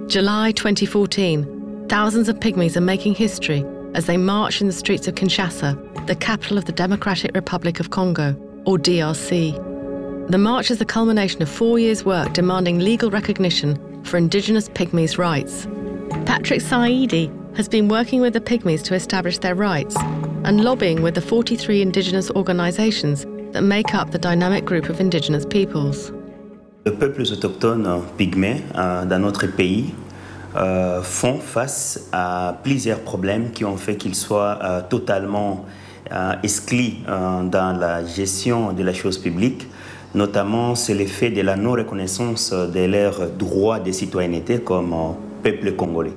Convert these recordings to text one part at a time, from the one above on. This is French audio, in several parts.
July 2014, thousands of pygmies are making history as they march in the streets of Kinshasa, the capital of the Democratic Republic of Congo, or DRC. The march is the culmination of 4 years' work demanding legal recognition for indigenous pygmies' rights. Patrick Saidi has been working with the pygmies to establish their rights and lobbying with the 43 indigenous organisations that make up the dynamic group of indigenous peoples. Les peuples autochtones pygmées dans notre pays font face à plusieurs problèmes qui ont fait qu'ils soient totalement exclus dans la gestion de la chose publique. Notamment, c'est l'effet de la non-reconnaissance de leurs droits de citoyenneté comme peuple congolais.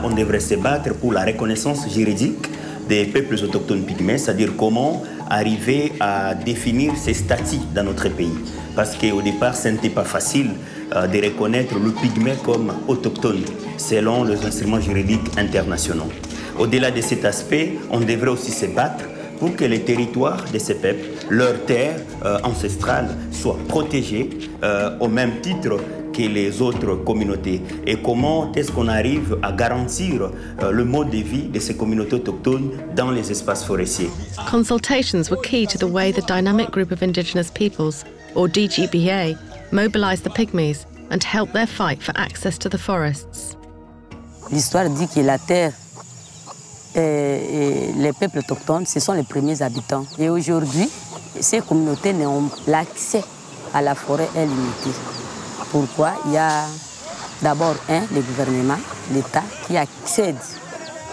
On devrait se battre pour la reconnaissance juridique des peuples autochtones pygmées, c'est-à-dire comment arriver à définir ces statuts dans notre pays. Parce qu'au départ, ce n'était pas facile de reconnaître le pygmée comme autochtone selon les instruments juridiques internationaux. Au-delà de cet aspect, on devrait aussi se battre pour que les territoires de ces peuples, leurs terres ancestrales, soient protégées au même titre que les autres communautés. Et comment est-ce qu'on arrive à garantir le mode de vie de ces communautés autochtones dans les espaces forestiers. Consultations were key to the way the Dynamic Group of Indigenous Peoples, or DGPA, mobilised the pygmies and helped their fight for access to the forests. L'histoire dit que la terre et les peuples autochtones, ce sont les premiers habitants. Et aujourd'hui, ces communautés n'ont l'accès à la forêt est limité. Pourquoi? Il y a d'abord le gouvernement, l'État,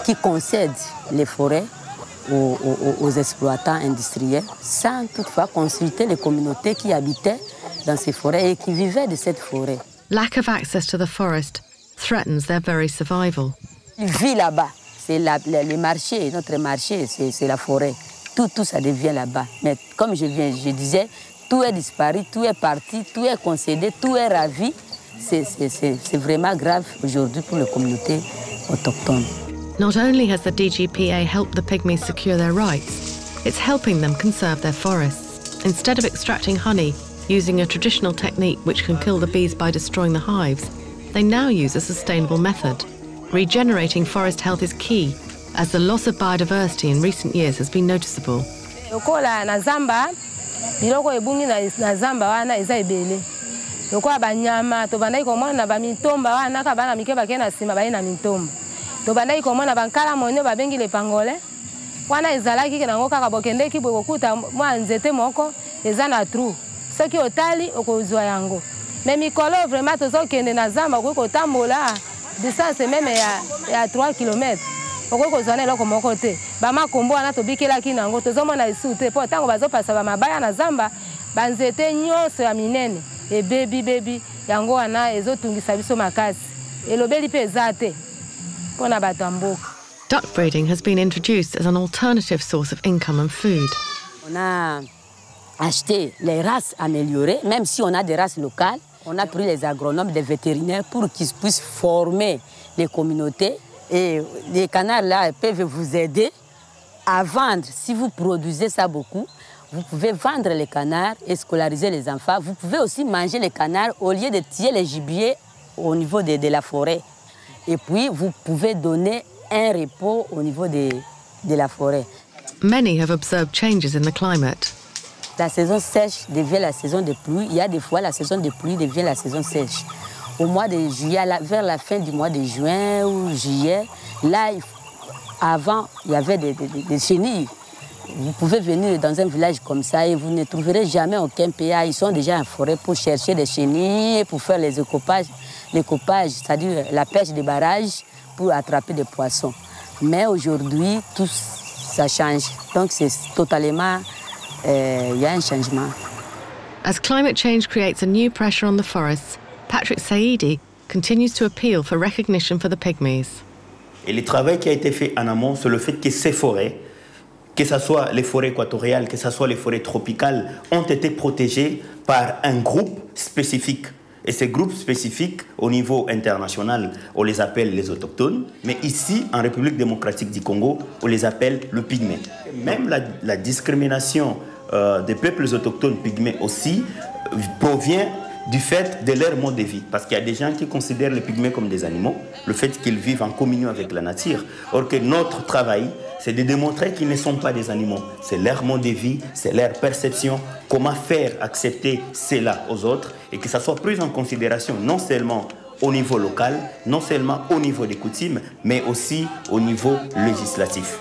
qui concède les forêts aux exploitants industriels sans toutefois consulter les communautés qui habitaient dans ces forêts et qui vivaient de cette forêt. Lack of access to the forest threatens their very survival. Ils vivent là-bas, c'est le marché, notre marché, c'est la forêt. Tout ça devient là-bas. Mais comme je disais, tout est disparu, tout est parti, tout est concédé, tout est ravi. C'est vraiment grave aujourd'hui pour les communautés autochtones. Not only has the DGPA helped the pygmies secure their rights, it's helping them conserve their forests. Instead of extracting honey using a traditional technique which can kill the bees by destroying the hives, they now use a sustainable method. Regenerating forest health is key, as the loss of biodiversity in recent years has been noticeable. Biloko ebungi na zamba wana eza ebele. Lokola banyama to bandai komona ba mitomba wana ka bana mike bakena sima ba ina mitomba. To bandai komona bankala monyo babengi le pangole. Wana ezalaki ke nango kaka bokendeki bokokuta mwa nzete moko eza na trou. Soki otali okozwa yango. Mais mikolo vraiment tozokende na zamba ko kotambola distance même ya 3 km. Okokozana eloko moko te bamakombo wana tobikelaki nango tozomona isu te po tango bazopasa bamabaya na zamba banzete nyonso ya minene bebi yango wana ezotungisa biso makasi elobeli pe eza te mpona bato ya mboka. Duck breeding has been introduced as an alternative source of income and food. On a acheté les races améliorées, même si on a des races locales. On a pris les agronomes, les vétérinaires pour qu'ils puissent former les communautés. Et les canards là peuvent vous aider à vendre. Si vous produisez ça beaucoup, vous pouvez vendre les canards et scolariser les enfants. Vous pouvez aussi manger les canards au lieu de tuer les gibiers au niveau de la forêt. Et puis, vous pouvez donner un repos au niveau de la forêt. Many have observed changes in the climate. La saison sèche devient la saison de pluie. Il y a des fois la saison de pluie devient la saison sèche. Au mois de juillet, vers la fin du mois de juin ou juillet, là, avant, il y avait des chenilles. Vous pouvez venir dans un village comme ça et vous ne trouverez jamais aucun PA. Ils sont déjà en forêt pour chercher des chenilles, pour faire les écopages, c'est-à-dire la pêche des barrages pour attraper des poissons. Mais aujourd'hui, tout ça change. Donc c'est totalement, il y a un changement. As climate change creates a new pressure on the forests, Patrick Saidi continues to appeal for recognition for the pygmies. Et le travail qui a été fait en amont sur le fait que ces forêts, que ce soit les forêts équatoriales, que ce soit les forêts tropicales, ont été protégées par un groupe spécifique. Et ces groupes spécifiques, au niveau international, on les appelle les autochtones. Mais ici, en République démocratique du Congo, on les appelle le pygmée. Même la discrimination des peuples autochtones pygmées aussi provient du fait de leur mode de vie. Parce qu'il y a des gens qui considèrent les pygmées comme des animaux, le fait qu'ils vivent en communion avec la nature. Or que notre travail, c'est de démontrer qu'ils ne sont pas des animaux. C'est leur mode de vie, c'est leur perception, comment faire accepter cela aux autres et que ça soit pris en considération non seulement au niveau local, non seulement au niveau des coutumes, mais aussi au niveau législatif.